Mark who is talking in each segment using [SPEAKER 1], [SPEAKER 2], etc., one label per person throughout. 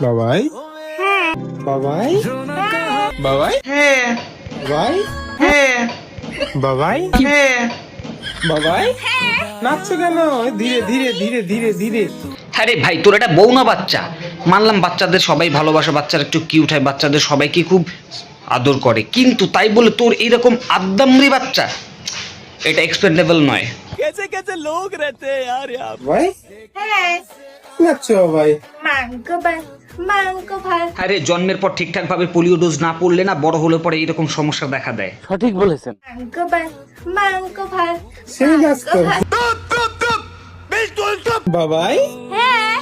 [SPEAKER 1] বাবাই বাবাই বাবাই বাবাই বাবাই বাবাই নাচছো কেন? ধীরে ধীরে ধীরে ধীরে ধীরে।
[SPEAKER 2] আরে ভাই, তোর এটা বউ না বাচ্চা? মানলাম বাচ্চাদের সবাই ভালোবাসে, বাচ্চারা একটু কিউট হয়, বাচ্চাদের সবাইকে খুব আদর করে, কিন্তু তাই বলে তোর এইরকম আদ্দামরি বাচ্চা, এটা এক্সপেক্টেবল নয়।
[SPEAKER 3] कैसे कैसे लोग रहते हैं यार यहाँ पे।
[SPEAKER 1] বাবাই নাচছো বাবাই?
[SPEAKER 2] আরে জন্মের পর ঠিকঠাক ভাবে পোলিও ডোজ না পড়লে না, বড় হলে পরে এরকম সমস্যা দেখা দেয়।
[SPEAKER 3] সঠিক বলেছেন।
[SPEAKER 1] সেই নাচতো বাবাই?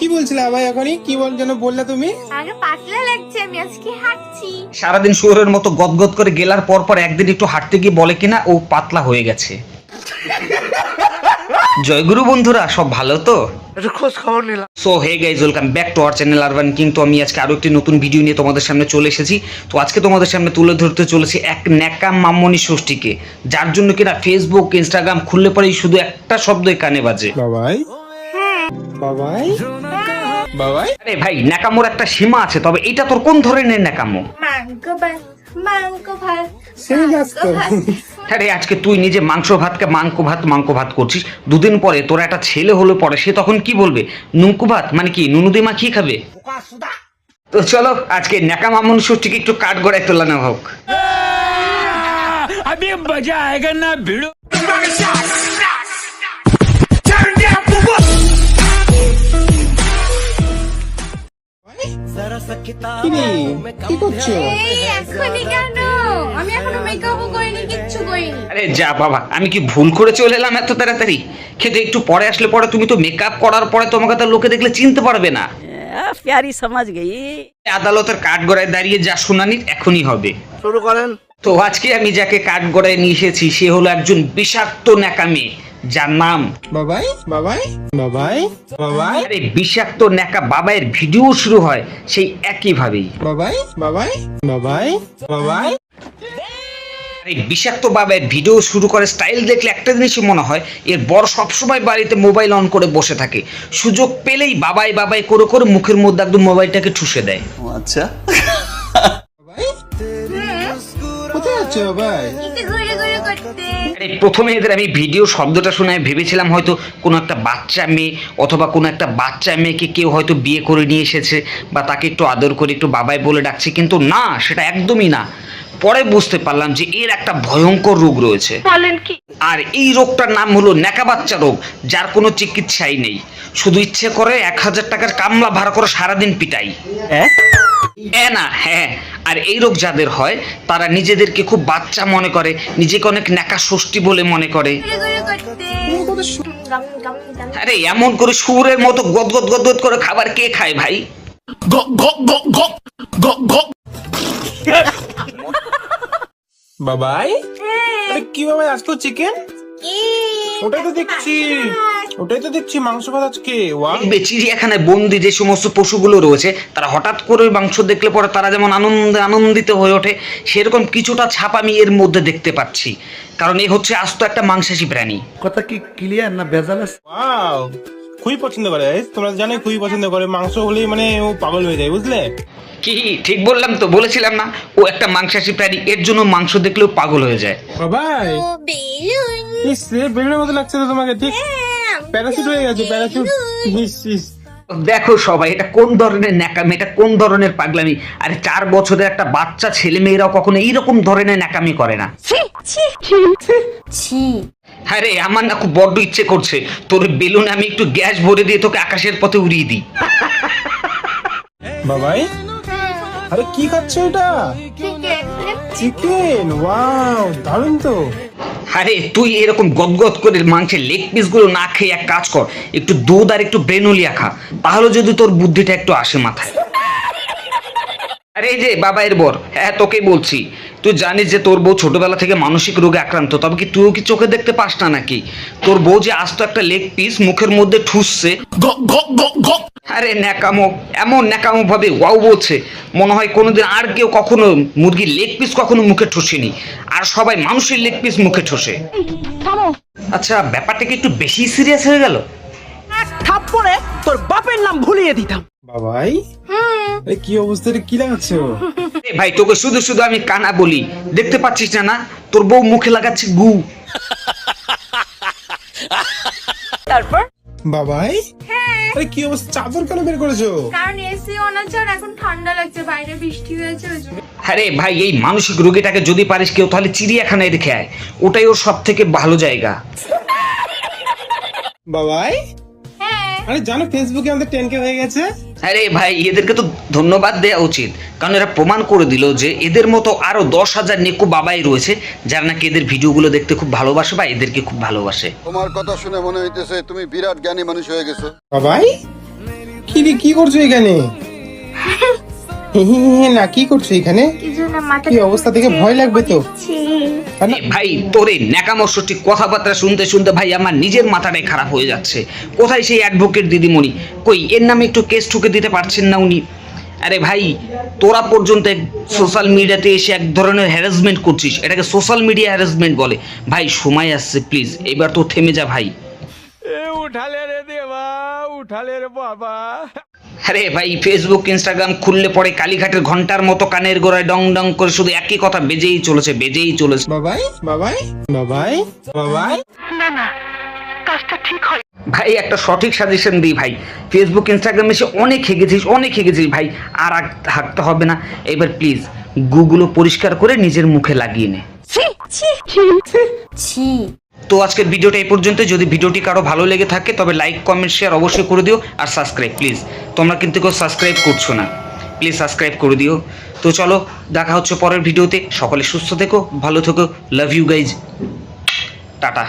[SPEAKER 1] কি বলছিলে বাবাই এখনই? কি যেন বললে তুমি?
[SPEAKER 4] আগে পাতলা লাগছে, আমি আজকে হাঁটছি।
[SPEAKER 2] সারাদিন শুয়োরের মতো গদগদ করে গেলার পর পর একদিন একটু হাঁটতে গিয়ে বলে কিনা ও পাতলা হয়ে গেছে। জয়গুরু বন্ধুরা, সব ভালো তো?
[SPEAKER 3] খোঁজ খবর নিলাম।
[SPEAKER 2] So hey guys, welcome back to our channel Urban King. তো আমি আজকে আরো একটি নতুন ভিডিও নিয়ে তোমাদের সামনে চলে এসেছি। তো আজকে তোমাদের সামনে তুলে ধরতে চলেছি এক ন্যাকা মামনি ষষ্ঠীকে, যার জন্য কিনা ফেসবুক ইনস্টাগ্রাম খুললে পরেই শুধু একটা শব্দই কানে বাজে,
[SPEAKER 1] বাবাই বাবাই বাবাই।
[SPEAKER 2] আরে ভাই, ন্যাকামোর একটা সীমা আছে, তবে এটা তোর কোন ধরনের ন্যাকামো?
[SPEAKER 1] সেই নাচতো
[SPEAKER 2] আরে আজকে তুই নিজে মাংস ভাত করছিস, দুদিন পরে তোর একটা ছেলে হলে পরে সে তখন কি বলবে? নুনকু ভাত মানে কি নুনু দিয়ে মাখিয়ে খাবে? তো চলো আজকে ন্যাকা মামনি ষষ্ঠীকে একটু কাঠ গড়ায় তোলানো হোক।
[SPEAKER 3] अभी मजा आएगा ना भिड़ो।
[SPEAKER 1] কিরে কি করছো?
[SPEAKER 4] এই এখনই কেন? আমি এখনো মেকআপও করিনি, কিচ্ছু করিনি।
[SPEAKER 2] আরে যা বাবা, আমি কি ভুল করে চলে এলাম এত তাড়াতাড়ি? খেতে একটু পরে আসলে পরে তুমি তো মেকআপ করার পরে তোমাকে তো লোকে দেখলে চিনতে পারবে না।
[SPEAKER 5] प्यारी समझ गई।
[SPEAKER 2] আদালতের কাঠ গড়ায় দাঁড়িয়ে যা শুনানি এখনই হবে।
[SPEAKER 3] শুরু করেন।
[SPEAKER 2] তো আজকে আমি যাকে কাঠ গড়ায় নিয়ে এসেছি সে হলো একজন বিষাক্ত ন্যাকা মেয়ে, যার নাম
[SPEAKER 1] বাবাই বাবাই বাবাই বাবাই
[SPEAKER 2] আরে বিষাক্ত ন্যাকা বাবাইয়ের ভিডিও শুরু হয় সেই একই ভাবেই।
[SPEAKER 1] বাবাই বাবাই বাবাই বাবাই।
[SPEAKER 2] এই বিষাক্ত বাবাইয়ের ভিডিও শুরু করে স্টাইল দেখলে একটা জিনিসই মনে হয়, এর বর সবসময় বাড়িতে মোবাইল অন করে বসে থাকে, সুযোগ পেলেই বাবাই বাবাই করে করে মুখের মধ্যে একদম মোবাইলটাকে ঠুসে দেয়।
[SPEAKER 5] अच्छा
[SPEAKER 1] বাবাই কোথায় আছো বাবাই?
[SPEAKER 4] একটু ঘুরে ঘুরে করতে।
[SPEAKER 2] আরে প্রথমে এদের আমি ভিডিও শব্দটা শুনে ভেবেছিলাম হয়তো কোনো একটা বাচ্চা মেয়ে, অথবা কোনো একটা বাচ্চা মেয়েকে কেউ হয়তো বিয়ে করে নিয়ে এসেছে বা তাকে একটু আদর করে একটু বাবাই বলে ডাকছে, কিন্তু না, সেটা একদমই না। পরে বুঝতে পারলাম যে এর একটা ভয়ঙ্কর রোগ রয়েছে। আর এই রোগটার নাম হলো ন্যাকা বাচ্চা রোগ, যার কোনো চিকিৎসাই নেই, শুধু ইচ্ছে করে 1000 টাকার কামলা ভাড়া করে সারাদিন পিটাই। হ্যাঁ, আর এই রোগ যাদের হয় তারা নিজেদেরকে খুব বাচ্চা মনে করে, নিজেকে অনেক ন্যাকা ষষ্ঠী বলে মনে করে।
[SPEAKER 4] ঘুরে ঘুরে করতে। গাম গাম গাম।
[SPEAKER 2] আরে এমন করে সুরের মতো গদগদ গদগদ করে খাবার কে খায় ভাই?
[SPEAKER 1] বাবাই আরে কি বাবাই আজকে চিকেন?
[SPEAKER 4] কি?
[SPEAKER 1] ওটাই তো দেখছি মাংস ভাত আজকে। ওয়াও
[SPEAKER 2] দেখবে চিড়িয়াখানায় বন্দি যে সমস্ত পশুগুলো রয়েছে তারা হঠাৎ করে ওই মাংস দেখলে পরে তারা যেমন আনন্দিত হয়ে ওঠে, সেরকম কিছুটা ছাপ আমি এর মধ্যে দেখতে পাচ্ছি, কারণ এ হচ্ছে আস্ত একটা মাংসাশী প্রাণী।
[SPEAKER 3] কথা কি ক্লিয়ার না ভেজাল আছে?
[SPEAKER 1] ওয়াও খুবই পছন্দ করে, তোমরা জানো খুবই পছন্দ করে, মাংস হলেই মানে ও পাগল হয়ে যায়, বুঝলে?
[SPEAKER 2] কি ঠিক বললাম তো? বলেছিলাম না ও একটা মাংসাশী প্রাণী, এর জন্য মাংস দেখলেও পাগল হয়ে যায়।
[SPEAKER 1] বাবাই
[SPEAKER 4] ও বেলুন।
[SPEAKER 1] ইস রে বেলুনের মতো লাগছে তো তোমাকে, ঠিক প্যারাশুট হয়ে গেছে, প্যারাশুট। ইস
[SPEAKER 2] দেখো সবাই, এটা কোন ধরনের ন্যাকামি, এটা কোন ধরনের পাগলামি। আরে 4 বছরের একটা বাচ্চা ছেলে মেয়েরাও কখনো এইরকম ধরনের ন্যাকামি করে না।
[SPEAKER 4] ছি।
[SPEAKER 2] আরে আমার না খুব বড্ড ইচ্ছে করছে তোর বেলুনে আমি একটু গ্যাস ভরে দিয়ে তোকে আকাশের পথে উড়িয়ে দিই।
[SPEAKER 1] বাবাই আরে কি খাচ্ছ এটা? চিকেন? ওয়াও দারুণ তো।
[SPEAKER 2] আরে তুই এরকম গদগদ করে মাংসের লেগ পিস গুলো না খেয়ে এক কাজ কর, একটু দুধ আর একটু ব্রেনুলিয়া খা, তাহলে যদি তোর বুদ্ধিটা একটু আসে মাথায়। আরে এই যে বাবাইয়ের বর, হ্যাঁ তোকেই বলছি, তুই জানিস যে তোর বউ ছোটবেলা থেকে মানসিক রোগে আক্রান্ত, তবে কি তুইও কি চোখে দেখতে পাস না নাকি? তোর বউ যে আস্ত একটা লেগ পিস মুখের মধ্যে ঠুসছে, আরে ন্যাকামো, এমন ন্যাকামো ভাবে ওয়াও বলছে, মনে হয় কোনোদিন আর কেউ কখনো মুরগির লেগ পিস কখনো মুখে ঠুসেনি, আর সবাই মানুষের লেগ পিস মুখে ঠোসে। আচ্ছা ব্যাপারটা কি একটু বেশি সিরিয়াস হয়ে গেল?
[SPEAKER 5] থাপ্পড়ে তোর বাপের নাম ভুলিয়ে দিতাম।
[SPEAKER 1] বাবাই আরে কি অবস্থা রে, কি লাগাচ্ছো?
[SPEAKER 2] এ ভাই তোকে শুধু শুধু আমি কানা বলি, দেখতে পাচ্ছিস না তোর বউ মুখে লাগাচ্ছে গু।
[SPEAKER 5] তারপর
[SPEAKER 1] বাবাই আরে কি অবস্থা, চাদর কেন বের করেছো?
[SPEAKER 4] কারণ এসি অন আছে আর এখন ঠান্ডা লাগছে, বাইরে বৃষ্টি হয়েছে ওই জন্য।
[SPEAKER 2] আরে ভাই এই মানসিক রোগীটাকে যদি পারিস কেউ তাহলে চিড়িয়াখানায় রেখে আয়, ওটাই ওর সব থেকে ভালো জায়গা।
[SPEAKER 1] বাবাই
[SPEAKER 4] হ্যাঁ
[SPEAKER 1] আরে জানো ফেসবুকে আমাদের 10K হয়ে গেছে।
[SPEAKER 2] আরে ভাই এদেরকে তো ধন্যবাদ দেওয়া উচিত, কারণ এরা প্রমাণ করে দিল যে এদের মতো আরো 10,000 নেকো বাবাই রয়েছে যারা নাকি এদের ভিডিওগুলো দেখতে খুব ভালোবাসে বা এদেরকে খুব ভালোবাসে।
[SPEAKER 6] তোমার কথা শুনে মনে হইতেছে তুমি বিরাট জ্ঞানী মানুষ হয়ে গেছো।
[SPEAKER 1] বাবাই কি রে, কি করছো এখানে? না কি করছো এখানে?
[SPEAKER 4] কিছু না, মাথা
[SPEAKER 1] কি অবস্থা দেখে ভয় লাগবে তো। আর না,
[SPEAKER 2] এ ভাই তোর এই ন্যাকামস্যটি কথাবার্তা শুনতে শুনতে ভাই আমার নিজের মাথাটাই খারাপ হয়ে যাচ্ছে। কোথায় সেই অ্যাডভোকেট দিদিমণি, কই এর নামে একটু কেস ঠুকে দিতে পারছেন না উনি? আরে ভাই তোরা পর্যন্ত সোশ্যাল মিডিয়াতে এসে এক ধরনের হ্যারাসমেন্ট করছিস, এটাকে সোশ্যাল মিডিয়া হ্যারাসমেন্ট বলে। ভাই সময় আসছে, প্লিজ এবার তো থেমে যা ভাই। আরে ভাই ফেসবুক ইনস্টাগ্রাম খুললে পরে কালীঘাটের ঘন্টার মতো কানের গোড়ায় ডং ডং করে শুধু একই কথা বেজেই চলেছে।
[SPEAKER 1] বাবাই বাবাই বাবাই বাবাই
[SPEAKER 2] ভাই একটা সঠিক সাজেশন দিই ভাই, ফেসবুক ইনস্টাগ্রামে এসে অনেক হেগেছিস ভাই, আর হাঁটতে হবে না। এবার প্লিজ গুগলও পরিষ্কার করে নিজের মুখে লাগিয়ে নে। তো আজকের ভিডিওটা এই পর্যন্ত। যদি ভিডিওটি কারো ভালো লেগে থাকে তবে লাইক কমেন্ট শেয়ার অবশ্যই করে দিও, আর সাবস্ক্রাইব প্লিজ, তোমরা কিন্তু কেউ সাবস্ক্রাইব করছো না, প্লিজ সাবস্ক্রাইব করে দিও। তো চলো দেখা হচ্ছে পরের ভিডিওতে, সকলে সুস্থ থেকো, ভালো থেকো, লাভ ইউ গাইজ, টাটা।